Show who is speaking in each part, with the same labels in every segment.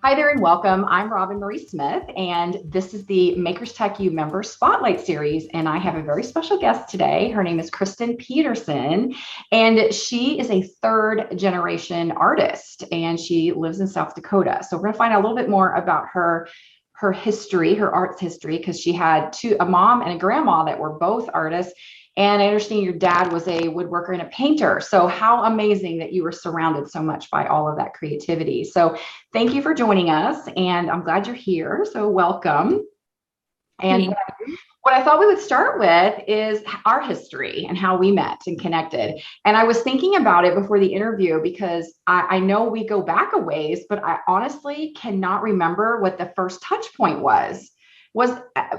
Speaker 1: Hi there and welcome. I'm Roben-Marie Smith, and this is the Makers Tech U Member Spotlight Series. And I have a very special guest today. Her name is Kristin Peterson, and she is a third generation artist, and she lives in South Dakota. So we're going to find out a little bit more about her history, her arts history, because she had a mom and a grandma that were both artists. And I understand your dad was a woodworker and a painter. So how amazing that you were surrounded so much by all of that creativity. So thank you for joining us. And I'm glad you're here. So welcome. And
Speaker 2: Thank
Speaker 1: what I thought we would start with is our history and how we met and connected. And I was thinking about it before the interview because I know we go back a ways, but I honestly cannot remember what the first touch point was. Was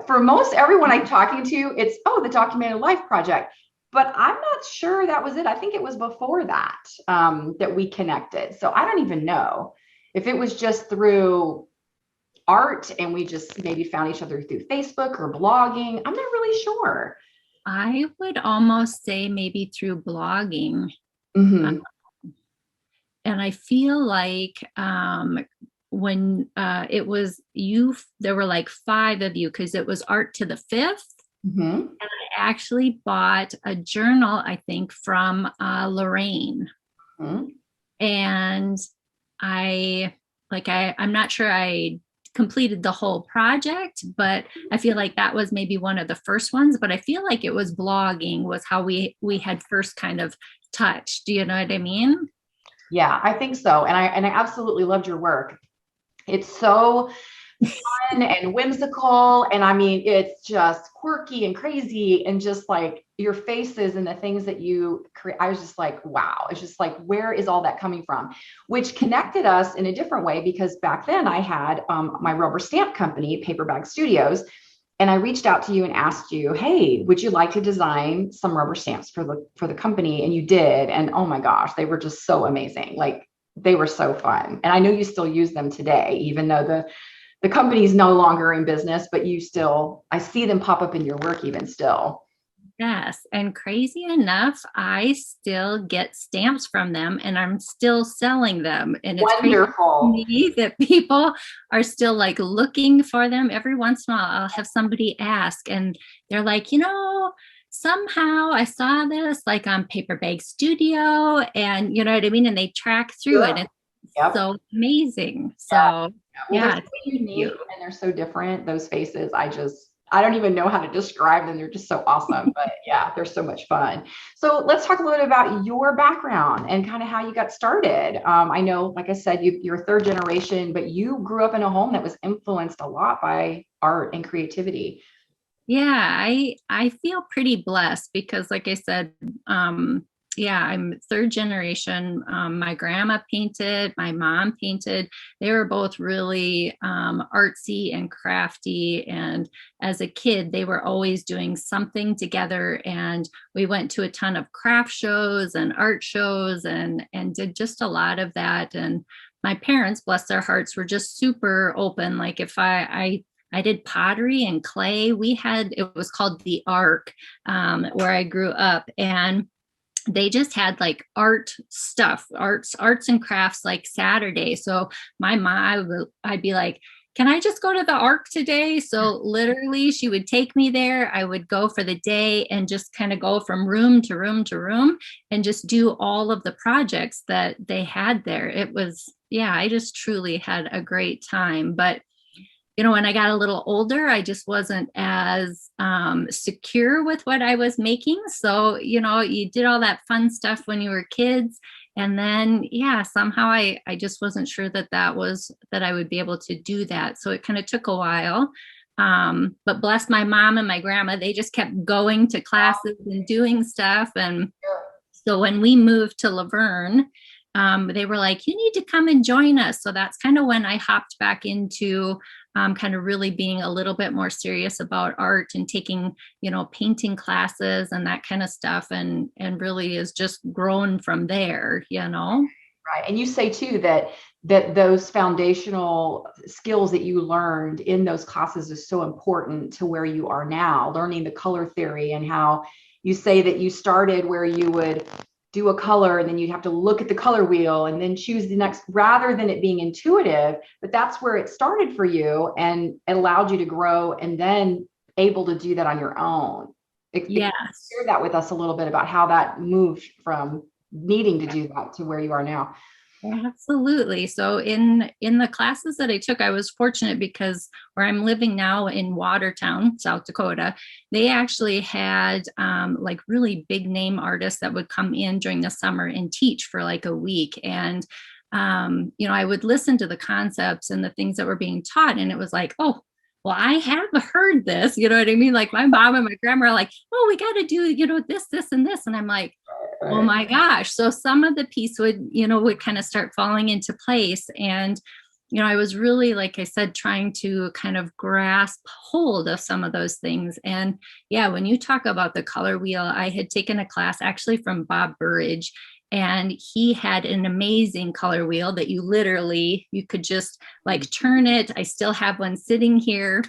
Speaker 1: for most everyone I'm talking to, it's, oh, the Documented Life Project. But I'm not sure that was it. I think it was before that that we connected. So I don't even know if it was just through art and we just maybe found each other through Facebook or blogging. I'm not really sure.
Speaker 2: I would almost say maybe through blogging. Uh,
Speaker 1: Hmm.
Speaker 2: and I feel like when it was you, there were like five of you because it was Art to the Fifth.
Speaker 1: Hmm.
Speaker 2: And I actually bought a journal, I think, from Lorraine.
Speaker 1: Hmm.
Speaker 2: And I'm not sure I completed the whole project, but I feel like that was maybe one of the first ones. But I feel like it was blogging was how we had first kind of touched. Do you know what I mean?
Speaker 1: Yeah, I think so. And I absolutely loved your work. It's so fun and whimsical. And I mean, it's just quirky and crazy and just like your faces and the things that you create. I was just like, wow. It's just like, where is all that coming from? Which connected us in a different way because back then I had my rubber stamp company, Paper Bag Studios. And I reached out to you and asked you, hey, would you like to design some rubber stamps for the company? And you did. And oh my gosh, they were just so amazing. Like they were so fun. And I know you still use them today, even though the company's no longer in business, but you still, I see them pop up in your work even still.
Speaker 2: Yes. And crazy enough, I still get stamps from them and I'm still selling them. And it's crazy to
Speaker 1: Wonderful.
Speaker 2: me that people are still like looking for them. Every once in a while, I'll have somebody ask and they're like, somehow I saw this like on Paper Bag Studio and you know what I mean? And they track through it.
Speaker 1: Yep.
Speaker 2: It's
Speaker 1: Yep.
Speaker 2: so amazing.
Speaker 1: Yeah.
Speaker 2: So
Speaker 1: Well, they're
Speaker 2: yeah,
Speaker 1: so
Speaker 2: thank
Speaker 1: unique
Speaker 2: you.
Speaker 1: and they're so different. Those faces, I don't even know how to describe them. They're just so awesome. But yeah, they're so much fun. So let's talk a little bit about your background and kind of how you got started. I know, like I said, you're third generation, but you grew up in a home that was influenced a lot by art and creativity.
Speaker 2: Yeah, I feel pretty blessed because like I said, yeah, I'm third generation. My grandma painted, my mom painted. They were both really artsy and crafty. And as a kid, they were always doing something together. And we went to a ton of craft shows and art shows and did just a lot of that. And my parents, bless their hearts, were just super open. Like if I did pottery and clay. It was called the Ark, where I grew up. And they just had like art stuff, arts and crafts like Saturday. So my mom, I'd be like, can I just go to the Ark today? So literally she would take me there. I would go for the day and just kind of go from room to room to room and just do all of the projects that they had there. It was, yeah, I just truly had a great time. But when I got a little older, I just wasn't as secure with what I was making. So, you did all that fun stuff when you were kids. And then, yeah, somehow I just wasn't sure that I would be able to do that. So it kind of took a while. But bless my mom and my grandma, they just kept going to classes and doing stuff. And so when we moved to Laverne, they were like, you need to come and join us. So that's kind of when I hopped back into kind of really being a little bit more serious about art and taking, painting classes and that kind of stuff. And really is just grown from there.
Speaker 1: Right. And you say too that those foundational skills that you learned in those classes is so important to where you are now, learning the color theory and how you say that you started where you would do a color and then you'd have to look at the color wheel and then choose the next, rather than it being intuitive. But that's where it started for you, and it allowed you to grow and then able to do that on your own.
Speaker 2: Yes.
Speaker 1: Share that with us a little bit about how that moved from needing to do that to where you are now.
Speaker 2: Absolutely. So in the classes that I took, I was fortunate because where I'm living now in Watertown, South Dakota, they actually had like really big name artists that would come in during the summer and teach for like a week. And you know, I would listen to the concepts and the things that were being taught, and it was like, oh, well, I have heard this, you know what I mean? Like my mom and my grandma are like, oh, we got to do, you know, this and this. And I'm like, oh my gosh. So some of the piece would, you know, would kind of start falling into place. And, you know, I was really, like I said, trying to kind of grasp hold of some of those things. And yeah, when you talk about the color wheel, I had taken a class actually from Bob Burridge, and he had an amazing color wheel that you literally, you could just like turn it. I still have one sitting here,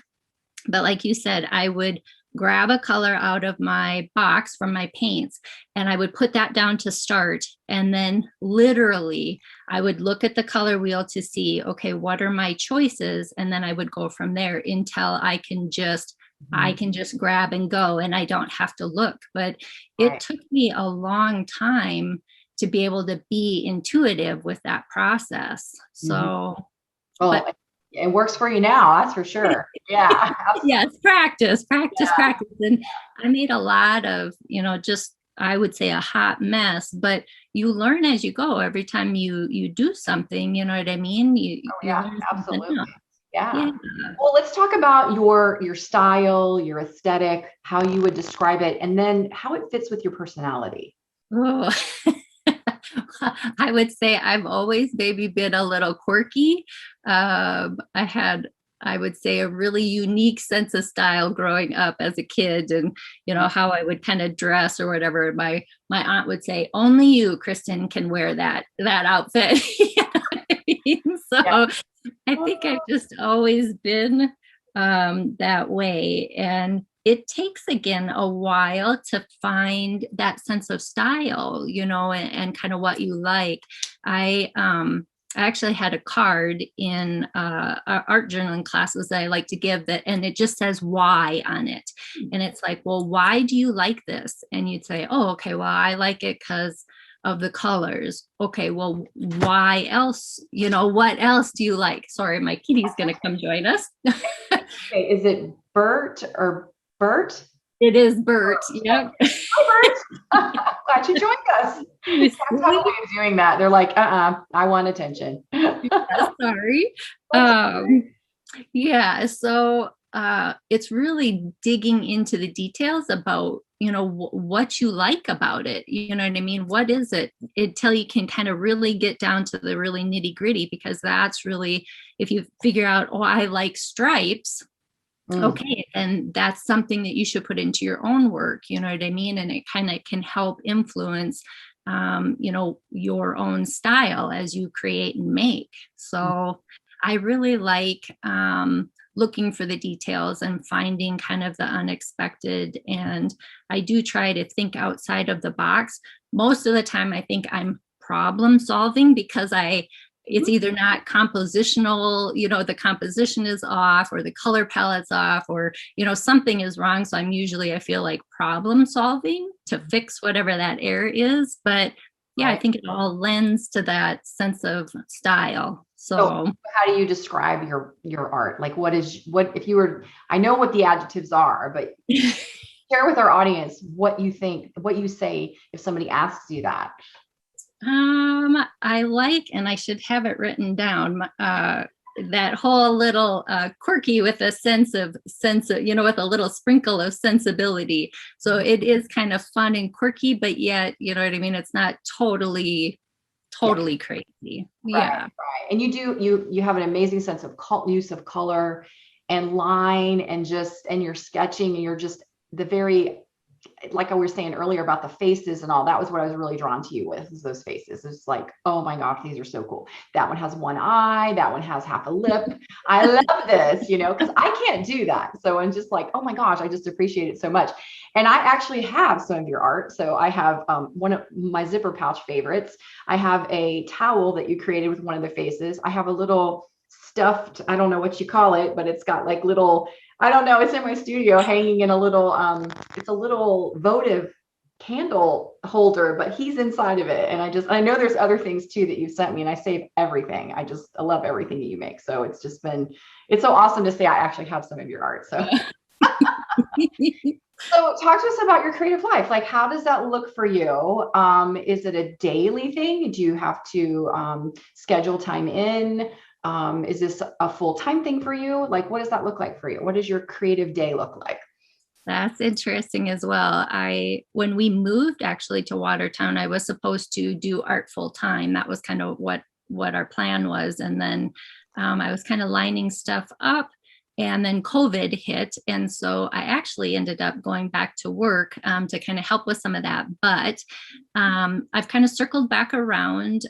Speaker 2: but like you said, I would grab a color out of my box from my paints and I would put that down to start. And then literally I would look at the color wheel to see, okay, what are my choices? And then I would go from there until I can just grab and go, and I don't have to look. But it took me a long time to be able to be intuitive with that process. So,
Speaker 1: well, it works for you now, that's for sure. Yeah.
Speaker 2: Yes, practice. And I made a lot of, you know, just, I would say a hot mess, but you learn as you go. Every time you do something, you know what I mean? You learn
Speaker 1: absolutely.
Speaker 2: Yeah.
Speaker 1: Well, let's talk about your style, your aesthetic, how you would describe it, and then how it fits with your personality.
Speaker 2: Oh. I would say I've always maybe been a little quirky. I had, I would say, a really unique sense of style growing up as a kid, and you know how I would kind of dress or whatever. My aunt would say, "Only you, Kristin, can wear that outfit." You know what I mean? So I think I've just always been that way, and it takes again a while to find that sense of style, you know, and kind of what you like. I actually had a card in our art journaling classes that I like to give, that, and it just says why on it. And it's like, well, why do you like this? And you'd say, oh, okay, well, I like it because of the colors. Okay, well, why else? You know, what else do you like? Sorry, my kitty's going to come join us.
Speaker 1: Okay, is it Bert or Bert?
Speaker 2: It is Bert. Yep.
Speaker 1: Hi, Bert. Glad you joined us. That's how they're doing that. They're like, I want attention.
Speaker 2: Sorry. Yeah. So it's really digging into the details about, you know, what you like about it. You know what I mean? What is it? Until you can kind of really get down to the really nitty gritty, because that's really, if you figure out, oh, I like stripes. Okay, and that's something that you should put into your own work, you know what I mean? And it kind of can help influence, you know, your own style as you create and make. So I really like looking for the details and finding kind of the unexpected. And I do try to think outside of the box. Most of the time, I think I'm problem solving because it's either not compositional, you know, the composition is off, or the color palette's off, or, you know, something is wrong. So I'm usually, I feel like problem solving to fix whatever that error is. But yeah, I think it all lends to that sense of style. So
Speaker 1: how do you describe your art? Like, what if you were, I know what the adjectives are, but share with our audience what you think, what you say if somebody asks you that.
Speaker 2: I like, and I should have it written down, that whole little quirky with a sense of, you know, with a little sprinkle of sensibility. So it is kind of fun and quirky, but yet, you know what I mean? It's not totally crazy. Right.
Speaker 1: And you have an amazing sense of use of color and line, and your sketching, and you're just the very like I was saying earlier about the faces and all, that was what I was really drawn to you with, is those faces. It's like, oh my gosh, these are so cool. That one has one eye, that one has half a lip. I love this, you know, because I can't do that. So I'm just like, oh my gosh, I just appreciate it so much. And I actually have some of your art. So I have one of my zipper pouch favorites. I have a towel that you created with one of the faces. I have a little stuffed, I don't know what you call it, but it's got like little, I don't know, it's in my studio hanging in a little, it's a little votive candle holder, but he's inside of it. And I know there's other things too that you've sent me, and I save everything. I love everything that you make. So it's so awesome to say I actually have some of your art. So. So talk to us about your creative life. Like, how does that look for you? Is it a daily thing? Do you have to schedule time in? Is this a full-time thing for you? Like, what does that look like for you? What does your creative day look like?
Speaker 2: That's interesting as well. When we moved actually to Watertown, I was supposed to do art full time. That was kind of what our plan was. And then I was kind of lining stuff up. And then COVID hit. And so I actually ended up going back to work to kind of help with some of that. But I've kind of circled back around.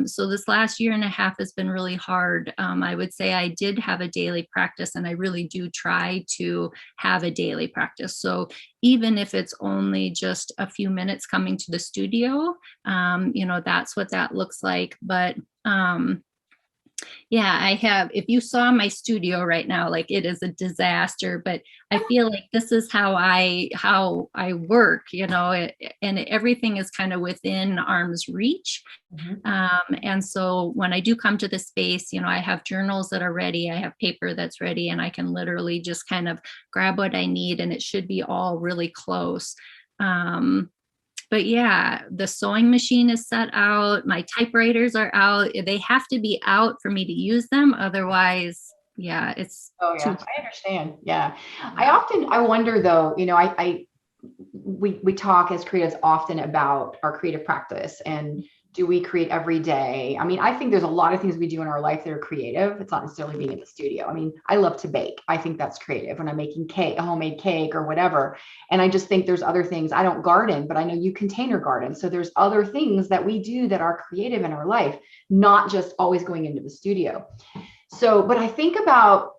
Speaker 2: So this last year and a half has been really hard. I would say I did have a daily practice, and I really do try to have a daily practice. So even if it's only just a few minutes coming to the studio, that's what that looks like. But yeah, I have, if you saw my studio right now, like it is a disaster, but I feel like this is how I work, and everything is kind of within arm's reach. And so when I do come to the space, I have journals that are ready, I have paper that's ready, and I can literally just kind of grab what I need, and it should be all really close. But yeah, the sewing machine is set out. My typewriters are out. They have to be out for me to use them. Otherwise, yeah, it's.
Speaker 1: Oh yeah, I understand. Yeah. I wonder though, we talk as creatives often about our creative practice, and do we create every day? I mean, I think there's a lot of things we do in our life that are creative. It's not necessarily being in the studio. I mean, I love to bake. I think that's creative when I'm making a homemade cake or whatever. And I just think there's other things. I don't garden, but I know you container garden. So there's other things that we do that are creative in our life, not just always going into the studio. So, but I think about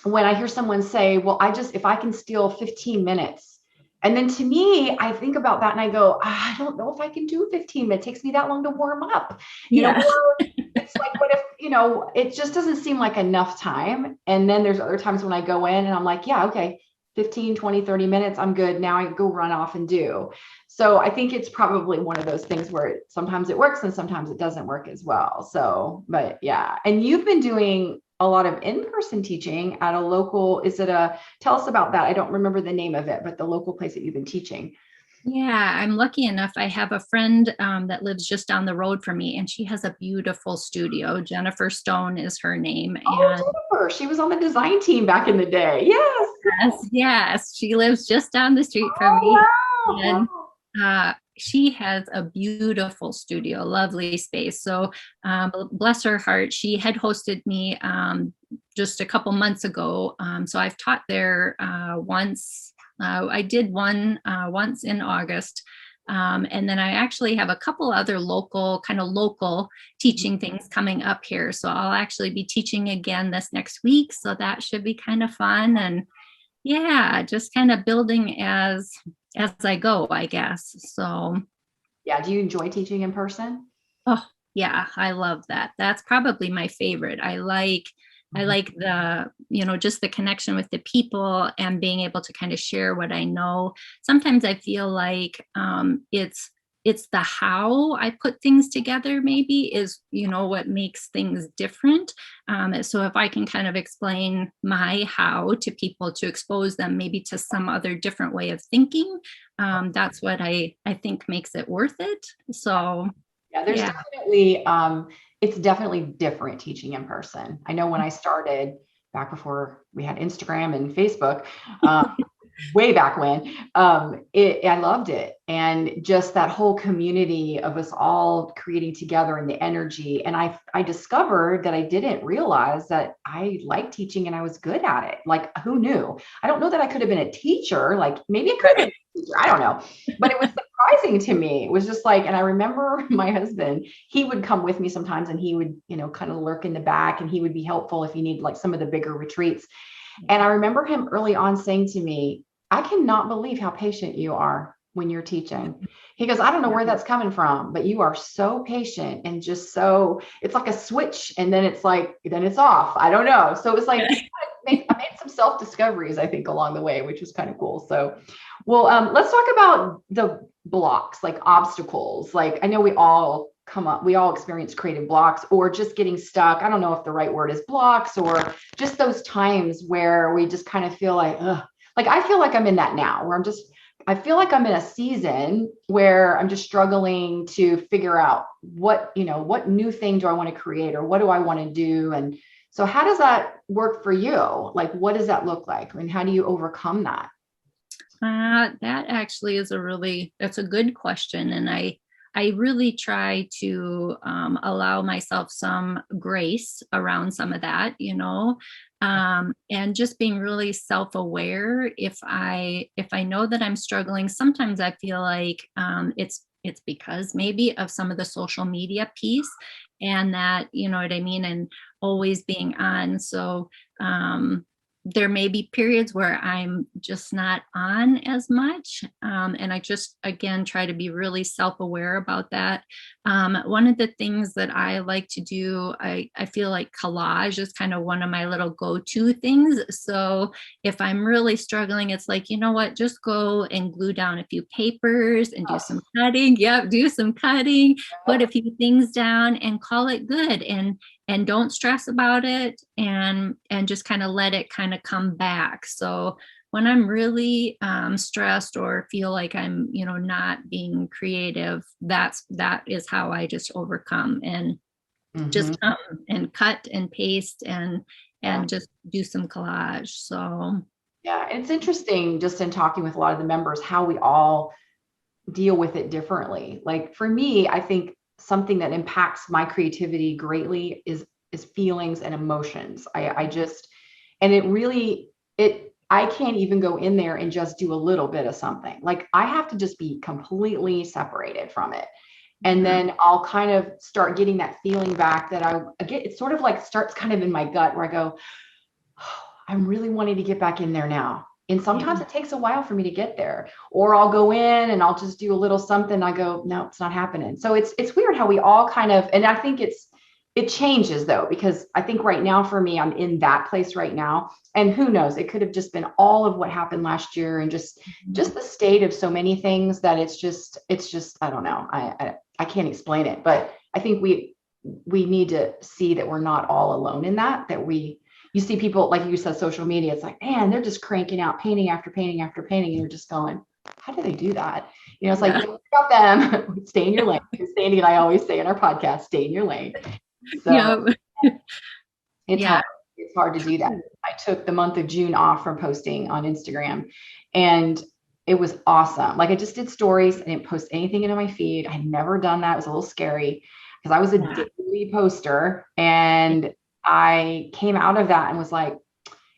Speaker 1: when I hear someone say, well, if I can steal 15 minutes. And then to me, I think about that and I go, I don't know if I can do 15 minutes. It takes me that long to warm up. It's like, what if, it just doesn't seem like enough time. And then there's other times when I go in and I'm like, yeah, okay, 15, 20, 30 minutes, I'm good. Now I go run off and do. So I think it's probably one of those things where sometimes it works and sometimes it doesn't work as well. So, but yeah. And you've been doing a lot of in-person teaching at a local, tell us about that. I don't remember the name of it, but the local place that you've been teaching.
Speaker 2: Yeah, I'm lucky enough. I have a friend that lives just down the road from me, and she has a beautiful studio. Jennifer Stone is her name.
Speaker 1: Oh, Jennifer. She was on the design team back in the day.
Speaker 2: Yes. She lives just down the street from me. Wow. And she has a beautiful studio, lovely space. So bless her heart, she had hosted me just a couple months ago. So I've taught there once. I did one once in August. And then I actually have a couple other local teaching things coming up here. So I'll actually be teaching again this next week. So that should be kind of fun. And yeah, just kind of building as I go, I guess. So
Speaker 1: yeah. Do you enjoy teaching in person?
Speaker 2: Oh yeah, I love that. That's probably my favorite. I like the, just the connection with the people and being able to kind of share what I know. Sometimes I feel like it's the how I put things together maybe is, what makes things different. So if I can kind of explain my how to people to expose them maybe to some other different way of thinking, that's what I think makes it worth it. So
Speaker 1: yeah, there's definitely, it's definitely different teaching in person. I know when I started back before we had Instagram and Facebook, way back when. I loved it. And just that whole community of us all creating together and the energy. And I discovered that I didn't realize that I liked teaching and I was good at it. Like, who knew? I don't know that I could have been a teacher. Like, maybe I could have been a teacher. I don't know. But it was surprising to me. It was just like, and I remember my husband, he would come with me sometimes and he would, kind of lurk in the back and he would be helpful if you need like some of the bigger retreats. And I remember him early on saying to me, I cannot believe how patient you are when you're teaching. He goes, I don't know where that's coming from, but you are so patient and just so, it's like a switch. And then it's like, then it's off. I don't know. So it was like, I made some self-discoveries, I think, along the way, which was kind of cool. So, well, let's talk about the blocks, like obstacles. Like, I know we all experience creative blocks or just getting stuck. I don't know if the right word is blocks or just those times where we just kind of feel like, ugh. Like, I feel like I'm in that now where I feel like I'm in a season where I'm just struggling to figure out what new thing do I want to create or what do I want to do? And so how does that work for you? Like, what does that look like? And how do you overcome that?
Speaker 2: That actually is that's a good question. And I really try to allow myself some grace around some of that, and just being really self-aware. If I know that I'm struggling, sometimes I feel like it's because maybe of some of the social media piece, and that, you know what I mean, and always being on. So there may be periods where I'm just not on as much. And I just, again, try to be really self-aware about that. One of the things that I like to do, I feel like collage is kind of one of my little go-to things. So if I'm really struggling, it's like, you know what, just go and glue down a few papers and do some cutting. Yep, do some cutting, put a few things down and call it good. And don't stress about it, and just kind of let it kind of come back. So when I'm really stressed or feel like I'm, not being creative, that is how I just overcome and just and cut and paste and just do some collage. So
Speaker 1: yeah, it's interesting just in talking with a lot of the members how we all deal with it differently. Like for me, I think something that impacts my creativity greatly is feelings and emotions. I just, and I can't even go in there and just do a little bit of something. Like I have to just be completely separated from it. And then I'll kind of start getting that feeling back that I get. It's sort of like starts kind of in my gut where I go, oh, I'm really wanting to get back in there now. And sometimes it takes a while for me to get there, or I'll go in and I'll just do a little something. I go, no, it's not happening. So it's weird how we all kind of, and I think it changes though, because I think right now for me, I'm in that place right now. And who knows, it could have just been all of what happened last year and just the state of so many things that it's just, I don't know. I can't explain it, but I think we need to see that we're not all alone in that you see people, like you said, social media, it's like, man, they're just cranking out painting after painting after painting. And you're just going, how do they do that? It's like, don't worry about them. Stay in your lane. Sandy and I always say in our podcast, stay in your lane. So it's hard. It's hard to do that. I took the month of June off from posting on Instagram, and it was awesome. Like I just did stories. I didn't post anything into my feed. I had never done that. It was a little scary because I was a daily poster, and I came out of that and was like,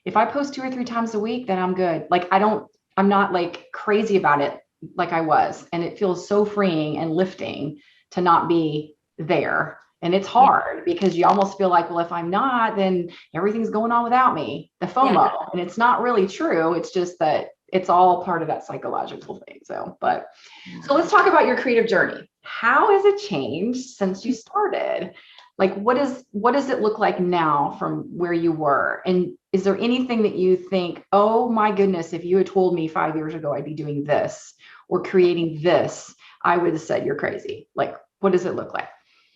Speaker 1: if I post 2 or 3 times a week, then I'm good. Like I'm not like crazy about it like I was. And it feels so freeing and lifting to not be there. And it's hard because you almost feel like, well, if I'm not, then everything's going on without me, the FOMO. And it's not really true. It's just that it's all part of that psychological thing. So let's talk about your creative journey. How has it changed since you started? Like, what does it look like now from where you were? And is there anything that you think, oh my goodness, if you had told me 5 years ago, I'd be doing this or creating this, I would have said you're crazy. Like, what does it look like?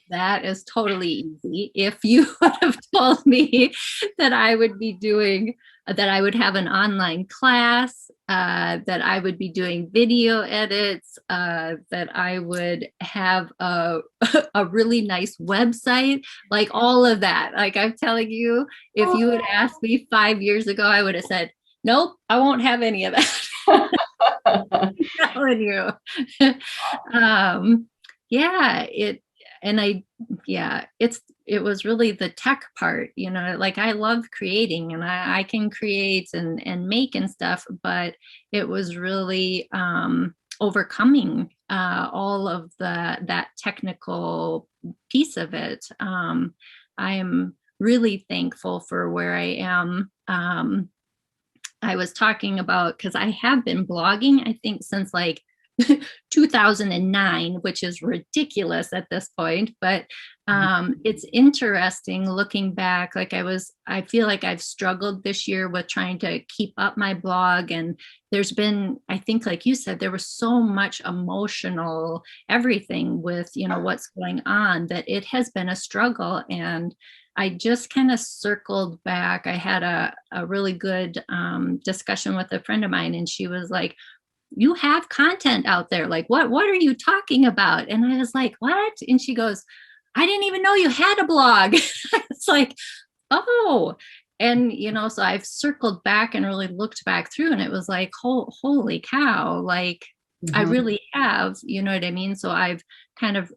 Speaker 2: That is totally easy. If you would have told me that I would be doing, that I would have an online class, that I would be doing video edits, that I would have a really nice website, like all of that. Like I'm telling you, if you had asked me 5 years ago, I would have said, nope, I won't have any of that. telling you. um, yeah, it was really the tech part, like I love creating and I can create and make and stuff, but it was really overcoming all of that technical piece of it. I am really thankful for where I am. I was talking about, because I have been blogging, I think, since like 2009, which is ridiculous at this point, but it's interesting looking back. Like I feel like I've struggled this year with trying to keep up my blog, and there's been, I think, like you said, there was so much emotional everything with what's going on, that it has been a struggle. And I just kind of circled back. I had a really good discussion with a friend of mine, and she was like, you have content out there. Like, what are you talking about? And I was like, what? And she goes, I didn't even know you had a blog. It's like, oh, and, so I've circled back and really looked back through, and it was like, holy cow, like, I really have, you know what I mean? So I've kind of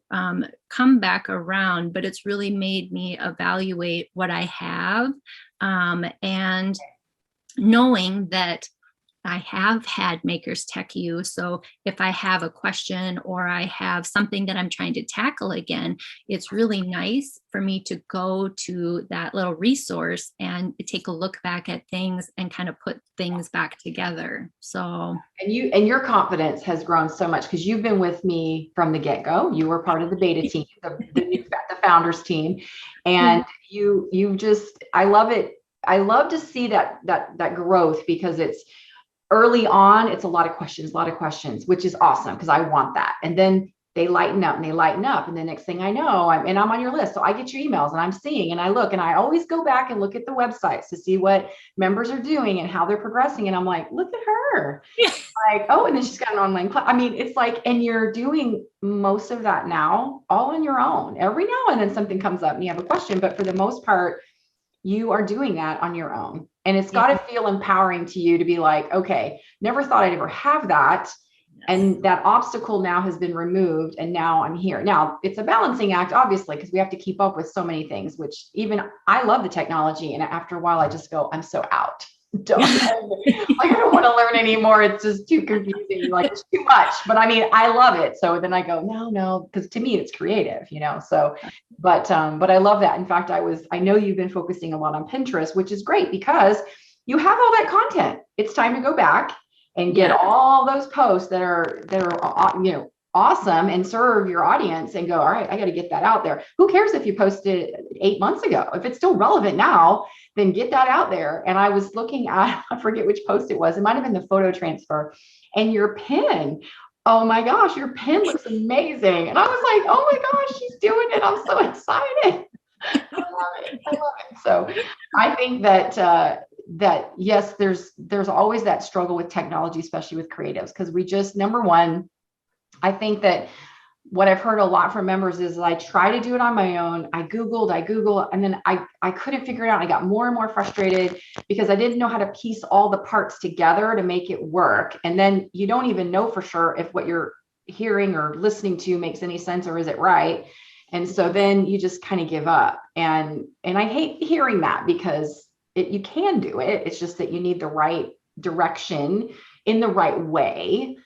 Speaker 2: come back around, but it's really made me evaluate what I have, and knowing that I have had Makers Tech U. So if I have a question or I have something that I'm trying to tackle again, it's really nice for me to go to that little resource and take a look back at things and kind of put things back together. So,
Speaker 1: and your confidence has grown so much because you've been with me from the get-go. You were part of the beta team, the founders team, and you just, I love it. I love to see that growth, because it's early on, it's a lot of questions, which is awesome because I want that. And then they lighten up. And the next thing I know, I'm on your list. So I get your emails and I'm seeing, and I look, and I always go back and look at the websites to see what members are doing and how they're progressing. And I'm like, look at her. Like, oh, and then she's got an online class. I mean, it's like, and you're doing most of that now all on your own. Every now and then something comes up and you have a question, but for the most part, you are doing that on your own. And it's got to feel empowering to you to be like, okay, never thought I'd ever have that. And that obstacle now has been removed. And now I'm here. Now it's a balancing act, obviously, because we have to keep up with so many things, which even I love the technology. And after a while, I just go, I'm so out. I don't want to learn anymore. It's just too confusing. Like, it's too much. But I mean, I love it. So then I go, no, because to me it's creative, so, but I love that. In fact, I know you've been focusing a lot on Pinterest, which is great because you have all that content. It's time to go back and get all those posts that are awesome and serve your audience, and go, all right, I got to get that out there. Who cares if you posted 8 months ago? If it's still relevant now, then get that out there. And I was looking at, I forget which post it was. It might've been the photo transfer, and your pin. Oh my gosh, your pin looks amazing. And I was like, oh my gosh, she's doing it. I'm so excited. I love it. So I think that yes, there's always that struggle with technology, especially with creatives, because we just, number one, I think that what I've heard a lot from members is I try to do it on my own. I Googled, and then I couldn't figure it out. I got more and more frustrated because I didn't know how to piece all the parts together to make it work. And then you don't even know for sure if what you're hearing or listening to makes any sense, or is it right? And so then you just kind of give up. And I hate hearing that, because you can do it. It's just that you need the right direction in the right way,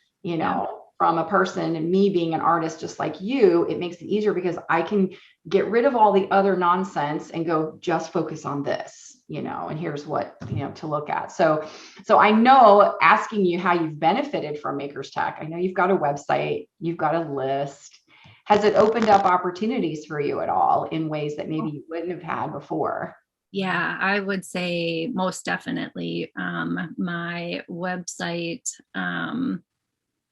Speaker 1: from a person. And me being an artist just like you, it makes it easier because I can get rid of all the other nonsense and go just focus on this, and here's what, to look at. So I know, asking you how you've benefited from Makers Tech, I know you've got a website, you've got a list. Has it opened up opportunities for you at all in ways that maybe you wouldn't have had before?
Speaker 2: Yeah, I would say most definitely. My website,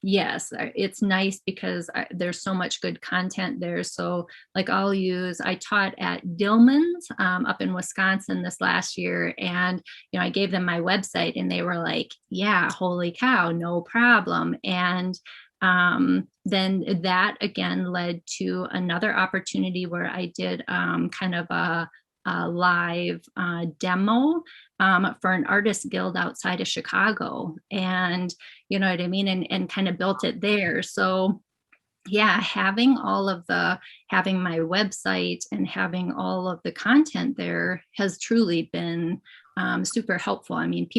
Speaker 2: yes, it's nice because there's so much good content there. So like I taught at Dillman's up in Wisconsin this last year, and I gave them my website, and they were like, yeah, holy cow, no problem. And then that again led to another opportunity where I did kind of a a live demo for an artist guild outside of Chicago. And you know what I mean? And kind of built it there. So yeah, having my website and having all of the content there has truly been super helpful. I mean,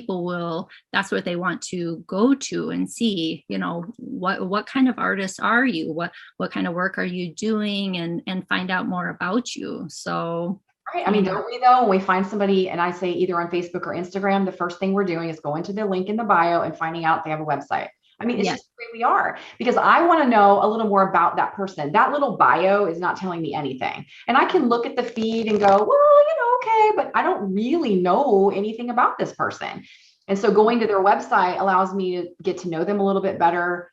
Speaker 2: that's what they want to go to and see, you know, what kind of artist are you? What kind of work are you doing, and find out more about you. So,
Speaker 1: right. I mean, don't we though, when we find somebody and I say either on Facebook or Instagram, the first thing we're doing is going to the link in the bio and finding out if they have a website. I mean, it's
Speaker 2: yes.
Speaker 1: just the way we are, because I want to know a little more about that person. That little bio is not telling me anything. And I can look at the feed and go, well, you know, okay, but I don't really know anything about this person. And so going to their website allows me to get to know them a little bit better,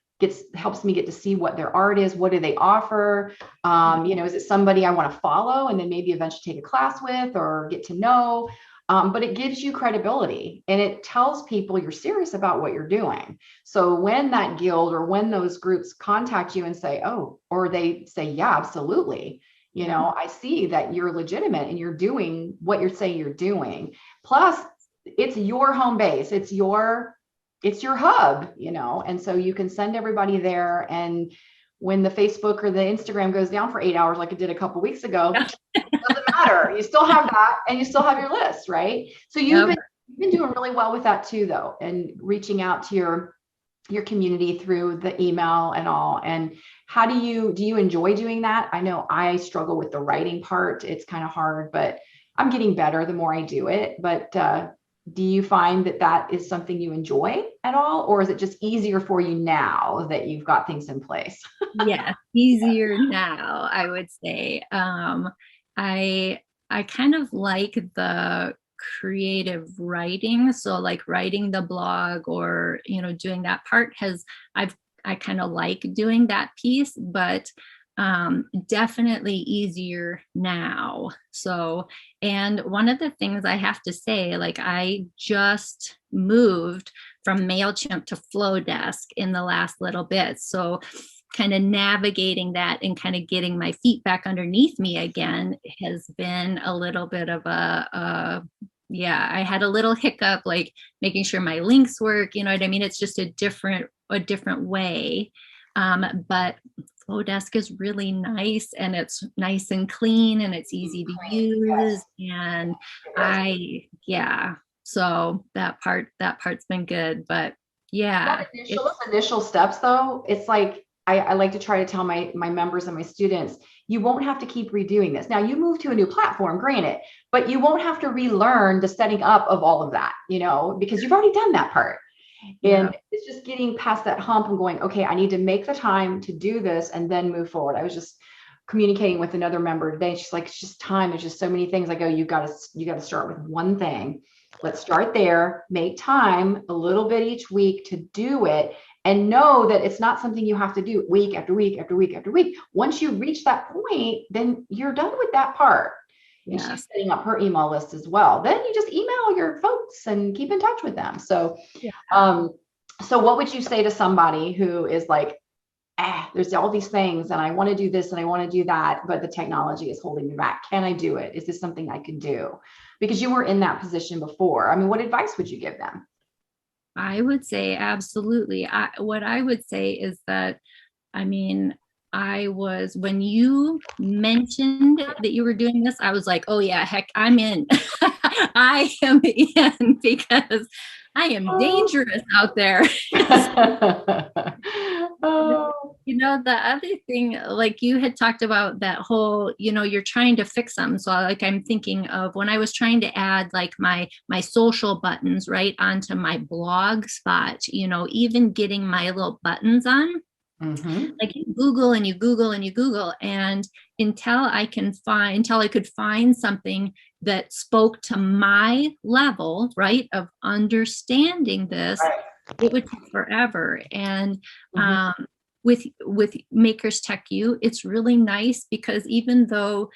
Speaker 1: helps me get to see what their art is, what do they offer. You know, is it somebody I want to follow and then maybe eventually take a class with or get to know? But it gives you credibility and it tells people you're serious about what you're doing. So when that guild or when those groups contact you and say, oh, or they say, yeah, absolutely, you know, I see that you're legitimate and you're doing what you're saying you're doing. Plus, it's your home base, it's your hub, you know, and so you can send everybody there. And when the Facebook or the Instagram goes down for 8 hours, like it did a couple weeks ago, doesn't matter. You still have that and you still have your list, right? So you've been doing really well with that too, though, and reaching out to your community through the email and all. And how do you enjoy doing that? I know I struggle with the writing part. It's kind of hard, but I'm getting better the more I do it. But do you find that is something you enjoy at all? Or is it just easier for you now that you've got things in place?
Speaker 2: Yeah, easier now, I would say. I kind of like the creative writing. So like writing the blog or, you know, doing that part I kind of like doing that piece, but definitely easier now. So, and one of the things I have to say, like I just moved from MailChimp to Flowdesk in the last little bit. So kind of navigating that and kind of getting my feet back underneath me again has been a little bit of I had a little hiccup, like making sure my links work, you know what I mean? It's just a different way. But Flowdesk is really nice and it's nice and clean and it's easy to use. And so that part's been good, but yeah.
Speaker 1: Those initial steps though, it's like, I like to try to tell my members and my students, you won't have to keep redoing this. Now you move to a new platform, granted, but you won't have to relearn the setting up of all of that, you know, because you've already done that part. And it's just getting past that hump and going, okay, I need to make the time to do this and then move forward. I was just communicating with another member today. She's like, it's just time. There's just so many things. I go, you got to start with one thing. Let's start there, make time a little bit each week to do it. And know that it's not something you have to do week after week after week after week. Once you reach that point, then you're done with that part. And she's setting up her email list as well. Then you just email your folks and keep in touch with them. So, so what would you say to somebody who is like, there's all these things and I want to do this and I want to do that, but the technology is holding me back. Can I do it? Is this something I can do? Because you were in that position before. I mean, what advice would you give them?
Speaker 2: I would say absolutely. What I would say is that, I mean, when you mentioned that you were doing this, I was like, oh yeah, heck, I'm in. I am in because I am dangerous out there. You know, the other thing, like you had talked about that whole, you know, you're trying to fix them. So like I'm thinking of when I was trying to add like my social buttons right onto my blog spot, you know, even getting my little buttons on. Like you Google and you Google and you Google, and until I could find something that spoke to my level, right, of understanding this, it would take forever. And with Makers Tech U, it's really nice because even though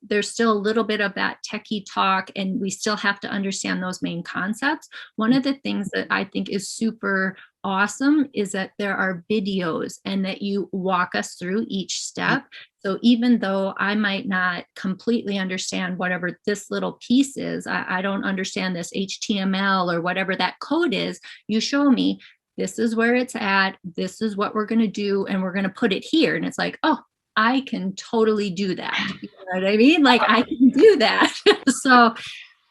Speaker 2: there's still a little bit of that techie talk and we still have to understand those main concepts, one of the things that I think is super awesome is that there are videos and that you walk us through each step. So even though I might not completely understand whatever this little piece is, I don't understand this HTML or whatever that code is, you show me this is where it's at, this is what we're going to do, and we're going to put it here. And it's like, oh, I can totally do that. You know what I mean? Like I can do that. So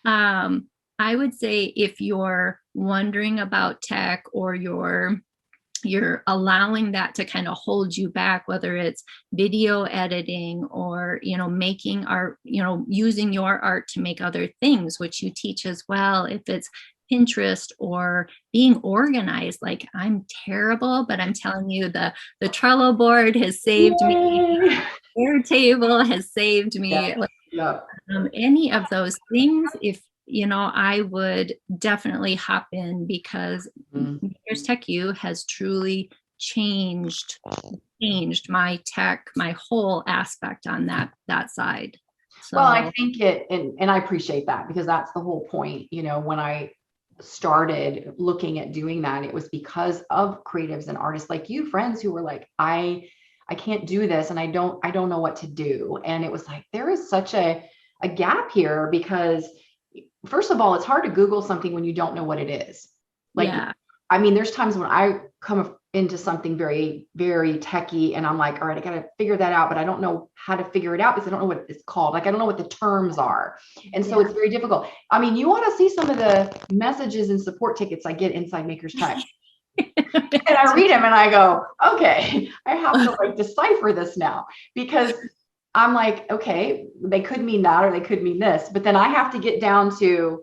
Speaker 2: I would say if you're wondering about tech or you're allowing that to kind of hold you back, whether it's video editing or, making art, using your art to make other things, which you teach as well. If it's Pinterest or being organized, like I'm terrible, but I'm telling you, the Trello board has saved me. Airtable has saved me.
Speaker 1: Yeah.
Speaker 2: Any of those things, if I would definitely hop in, because Here's Tech You has truly changed my tech, my whole aspect on that side. So,
Speaker 1: well, I think and I appreciate that, because that's the whole point. When I started looking at doing that, it was because of creatives and artists like you, friends who were like, I can't do this, and I don't know what to do. And it was like, there is such a gap here, because first of all, it's hard to Google something when you don't know what it is. Like, yeah. I mean, there's times when I come into something very, very techy, and I'm like, all right, I got to figure that out, but I don't know how to figure it out because I don't know what it's called. Like, I don't know what the terms are. And so it's very difficult. I mean, you want to see some of the messages and support tickets I get inside Maker's Tech. And I read them and I go, okay, I have to like decipher this now, because I'm like, okay, they could mean that, or they could mean this, but then I have to get down to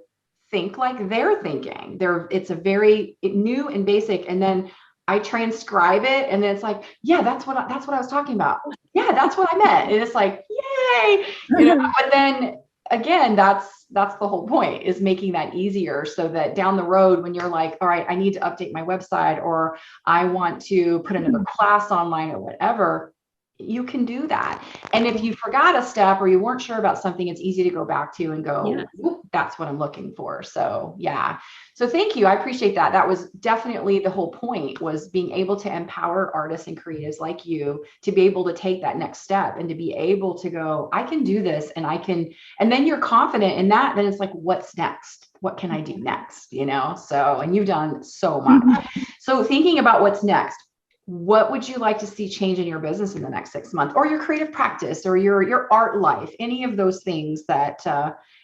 Speaker 1: think like they're thinking. It's a very new and basic. And then I transcribe it, and then it's like, yeah, that's what I was talking about. Yeah, that's what I meant. And it's like, yay, but then again, that's the whole point, is making that easier, so that down the road, when you're like, all right, I need to update my website, or I want to put another class online or whatever, you can do that. And if you forgot a step or you weren't sure about something, it's easy to go back to and go, that's what I'm looking for. So yeah. So thank you. I appreciate that. That was definitely the whole point, was being able to empower artists and creatives like you to be able to take that next step and to be able to go, I can do this, and I can, and then you're confident in that. Then it's like, what's next? What can I do next? So, and you've done so much. So thinking about what's next, what would you like to see change in your business in the next 6 months, or your creative practice, or your art life, any of those things that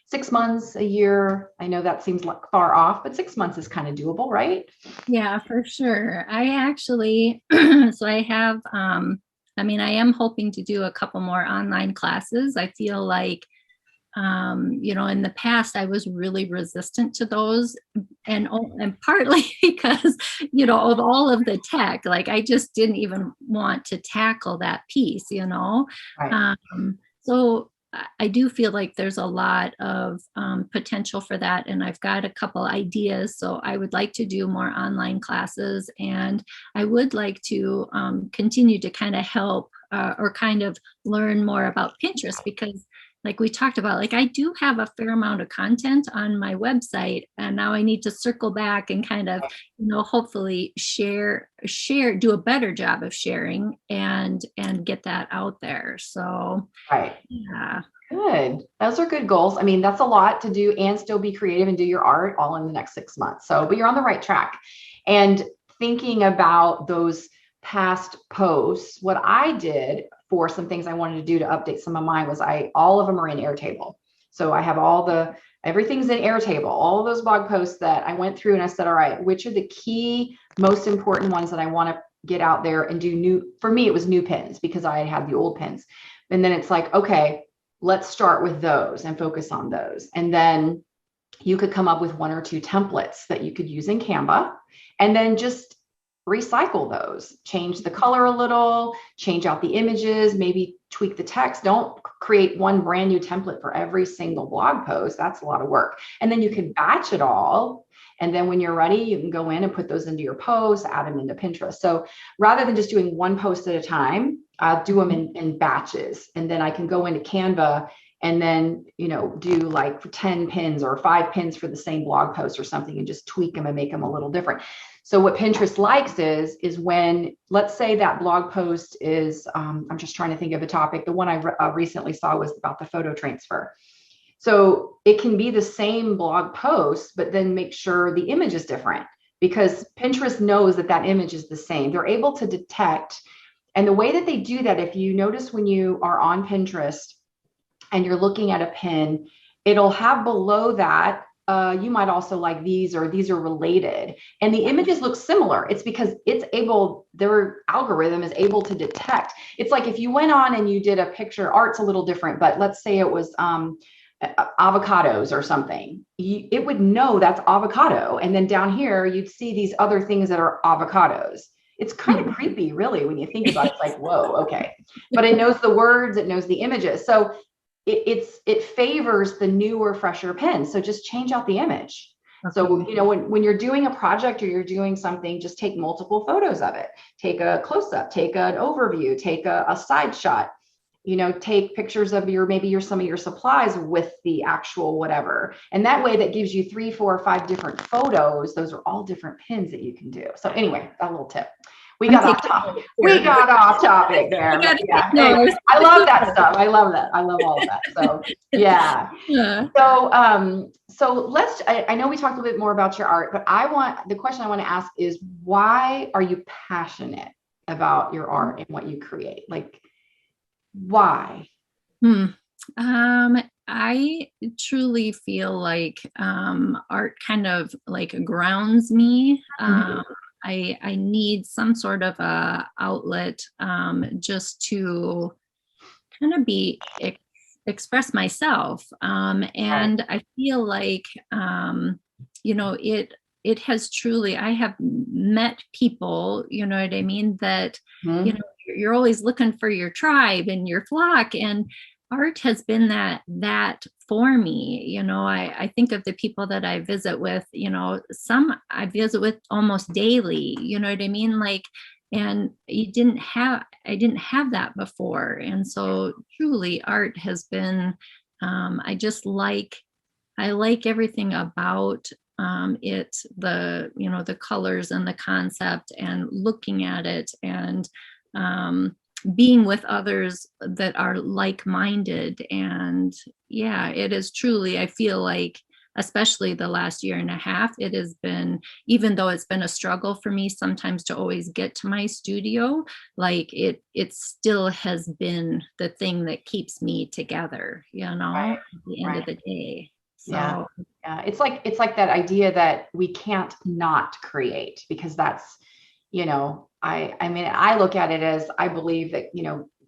Speaker 1: 6 months, a year? I know that seems like far off, but 6 months is kind of doable, right?
Speaker 2: Yeah, for sure. I actually, so I have, I am hoping to do a couple more online classes. I feel like, in the past, I was really resistant to those, and partly because, of all of the tech, like I just didn't even want to tackle that piece,
Speaker 1: Right.
Speaker 2: So I do feel like there's a lot of potential for that. And I've got a couple ideas. So I would like to do more online classes, and I would like to continue to kind of help or kind of learn more about Pinterest, because like we talked about, like I do have a fair amount of content on my website, and now I need to circle back and kind of, hopefully share, do a better job of sharing and get that out there. So,
Speaker 1: right.
Speaker 2: Yeah.
Speaker 1: Good. Those are good goals. I mean, that's a lot to do and still be creative and do your art all in the next 6 months. So, but you're on the right track. And thinking about those past posts, what I did for some things I wanted to do to update some of mine was all of them are in Airtable. So I have everything's in Airtable, all of those blog posts that I went through, and I said, all right, which are the key, most important ones that I want to get out there and do new? For me, it was new pins, because I had the old pins. And then it's like, okay, let's start with those and focus on those. And then you could come up with 1 or 2 templates that you could use in Canva, and then just recycle those, change the color a little, change out the images, maybe tweak the text. Don't create one brand new template for every single blog post. That's a lot of work. And then you can batch it all. And then when you're ready, you can go in and put those into your posts, add them into Pinterest. So rather than just doing one post at a time, I'll do them in batches. And then I can go into Canva and then, do like 10 pins or 5 pins for the same blog post or something, and just tweak them and make them a little different. So what Pinterest likes is when, let's say that blog post is, I'm just trying to think of a topic. The one I recently saw was about the photo transfer. So it can be the same blog post, but then make sure the image is different, because Pinterest knows that that image is the same. They're able to detect. And the way that they do that, if you notice when you are on Pinterest and you're looking at a pin, it'll have below that, you might also like these, or these are related, and the images look similar. It's because their algorithm is able to detect. It's like if you went on and you did a picture, art's a little different, but let's say it was avocados or something, it would know that's avocado. And then down here, you'd see these other things that are avocados. It's kind of creepy, really, when you think about it. It's like, whoa, okay. But it knows the words, it knows the images. So it favors the newer, fresher pins. So just change out the image. Okay. So, when you're doing a project or you're doing something, just take multiple photos of it. Take a close-up, take an overview, take a side shot, take pictures of some of your supplies with the actual whatever. And that way that gives you 3, 4, 5 different photos. Those are all different pins that you can do. So anyway, a little tip. We got off topic. We got off topic there. Yeah. Anyway, I love that stuff. I love that. I love all of that. So yeah. So I know we talked a little bit more about your art, but the question I want to ask is, why are you passionate about your art and what you create? Like, why?
Speaker 2: I truly feel like art kind of like grounds me. I need some sort of a outlet just to kind of express myself. And I feel like, it has truly, I have met people, you know what I mean, that, you're always looking for your tribe and your flock, and art has been that for me. I think of the people that I visit with, some I visit with almost daily, you know what I mean? Like, and I didn't have that before. And so truly art has been, I like everything about it, the colors and the concept, and looking at it, and being with others that are like-minded. And yeah, it is truly, I feel like, especially the last year and a half, it has been, even though it's been a struggle for me sometimes to always get to my studio, like it still has been the thing that keeps me together,
Speaker 1: right.
Speaker 2: At the end of the day. So
Speaker 1: yeah. It's like that idea that we can't not create, because that's, I look at it as, I believe that,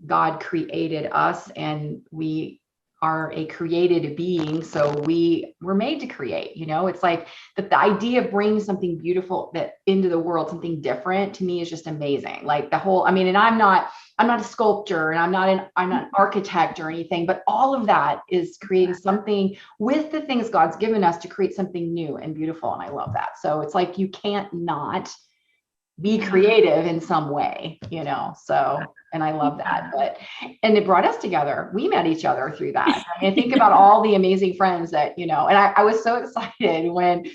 Speaker 1: God created us, and we are a created being. So we're made to create, it's like the idea of bringing something beautiful into the world, something different, to me is just amazing. Like the whole, and I'm not a sculptor, and I'm not an architect or anything, but all of that is creating something with the things God's given us to create something new and beautiful. And I love that. So it's like, you can't not be creative in some way, so, and I love that. And it brought us together. We met each other through that. I think about all the amazing friends that, and I was so excited when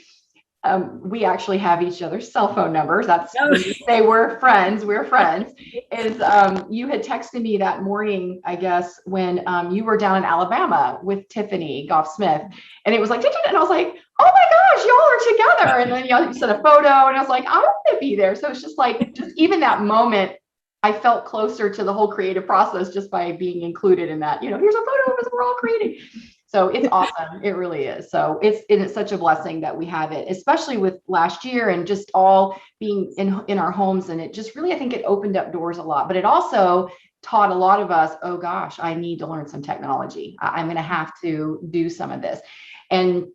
Speaker 1: we actually have each other's cell phone numbers. That's when you say we're friends, is you had texted me that morning, I guess, when you were down in Alabama with Tiffany Goff-Smith, and it was like, and I was like, oh my gosh, y'all are together. And then you sent a photo, and I was like, I want to be there. So it's just like, even that moment, I felt closer to the whole creative process just by being included in that, here's a photo of us, we're all creating. So it's awesome. It really is. So it's such a blessing that we have it, especially with last year and just all being in our homes. And it just really, I think it opened up doors a lot, but it also taught a lot of us, oh gosh, I need to learn some technology. I'm going to have to do some of this. And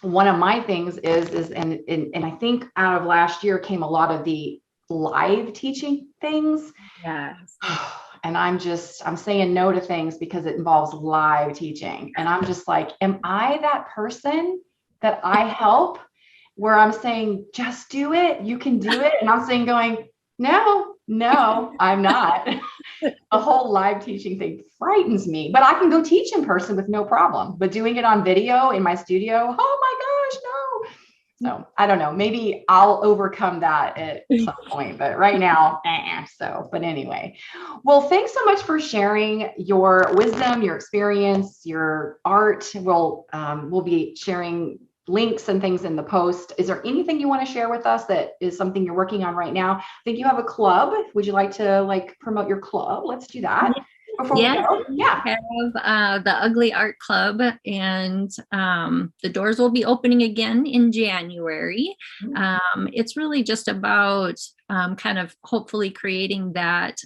Speaker 1: one of my things is, and I think out of last year came a lot of the live teaching things.
Speaker 2: Yes.
Speaker 1: And I'm saying no to things because it involves live teaching. And I'm just like, am I that person that I help, where I'm saying, just do it, you can do it? And I'm saying, going, no, No, I'm not. The whole live teaching thing frightens me, but I can go teach in person with no problem. But doing it on video in my studio, oh my gosh, no. So I don't know. Maybe I'll overcome that at some point, but right now, so, but anyway. Well, thanks so much for sharing your wisdom, your experience, your art. We'll be sharing links and things in the post. Is there anything you want to share with us that is something you're working on right now? I think you have a club. Would you like to promote your club? Let's do that before we go. Yeah.
Speaker 2: We have the Ugly Art Club, and the doors will be opening again in January. It's really just about kind of hopefully creating that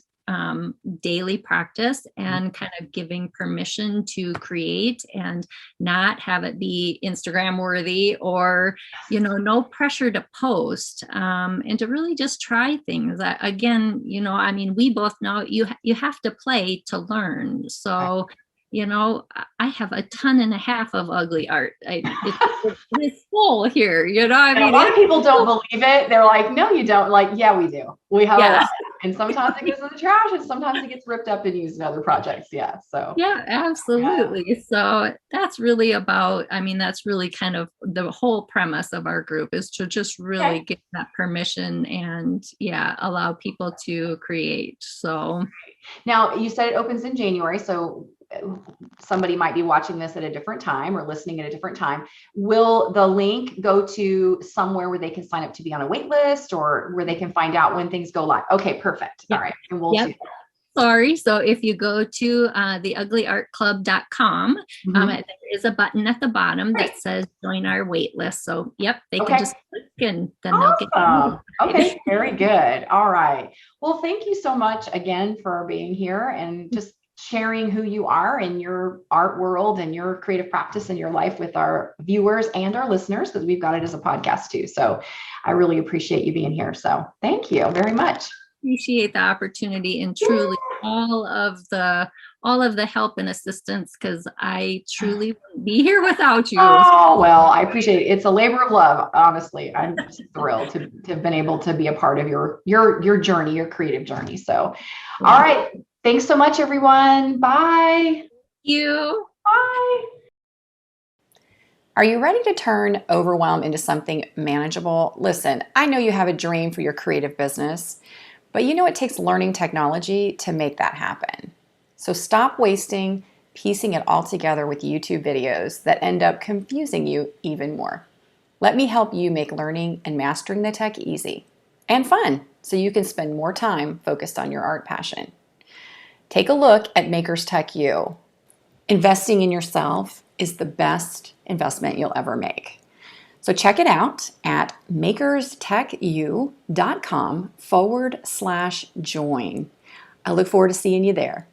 Speaker 2: daily practice and kind of giving permission to create and not have it be Instagram worthy, or, no pressure to post, and to really just try things. Again, I mean, we both know you have to play to learn. So, I have a ton and a half of ugly art. It's full here, I mean,
Speaker 1: a lot of people don't believe it. They're like, no, you don't. Like, yeah, we do. We have a lot. And sometimes it goes in the trash, and sometimes it gets ripped up and used in other projects. Yeah. So
Speaker 2: yeah, absolutely. Yeah. So that's really that's really kind of the whole premise of our group, is to just really give that permission and allow people to create. So
Speaker 1: now you said it opens in January. So somebody might be watching this at a different time or listening at a different time. Will the link go to somewhere where they can sign up to be on a wait list, or where they can find out when things go live? Okay, perfect. All right. And we'll see.
Speaker 2: Sorry. So if you go to theuglyartclub.com, there is a button at the bottom that says join our wait list. So they can just click, and then they'll get
Speaker 1: Okay, very good. All right. Well, thank you so much again for being here and just sharing who you are in your art world and your creative practice in your life with our viewers and our listeners, because we've got it as a podcast too. So I really appreciate you being here. So thank you very much.
Speaker 2: Appreciate the opportunity, and truly all of the help and assistance, because I truly wouldn't be here without you.
Speaker 1: Oh, well, I appreciate it. It's a labor of love. Honestly, I'm just thrilled to have been able to be a part of your journey, your creative journey. So, all right. Thanks so much, everyone. Bye.
Speaker 2: Thank you.
Speaker 1: Bye. Are you ready to turn overwhelm into something manageable? Listen, I know you have a dream for your creative business, but it takes learning technology to make that happen. So stop wasting piecing it all together with YouTube videos that end up confusing you even more. Let me help you make learning and mastering the tech easy and fun, so you can spend more time focused on your art passion. Take a look at Makers Tech U. Investing in yourself is the best investment you'll ever make. So check it out at makerstechu.com/join. I look forward to seeing you there.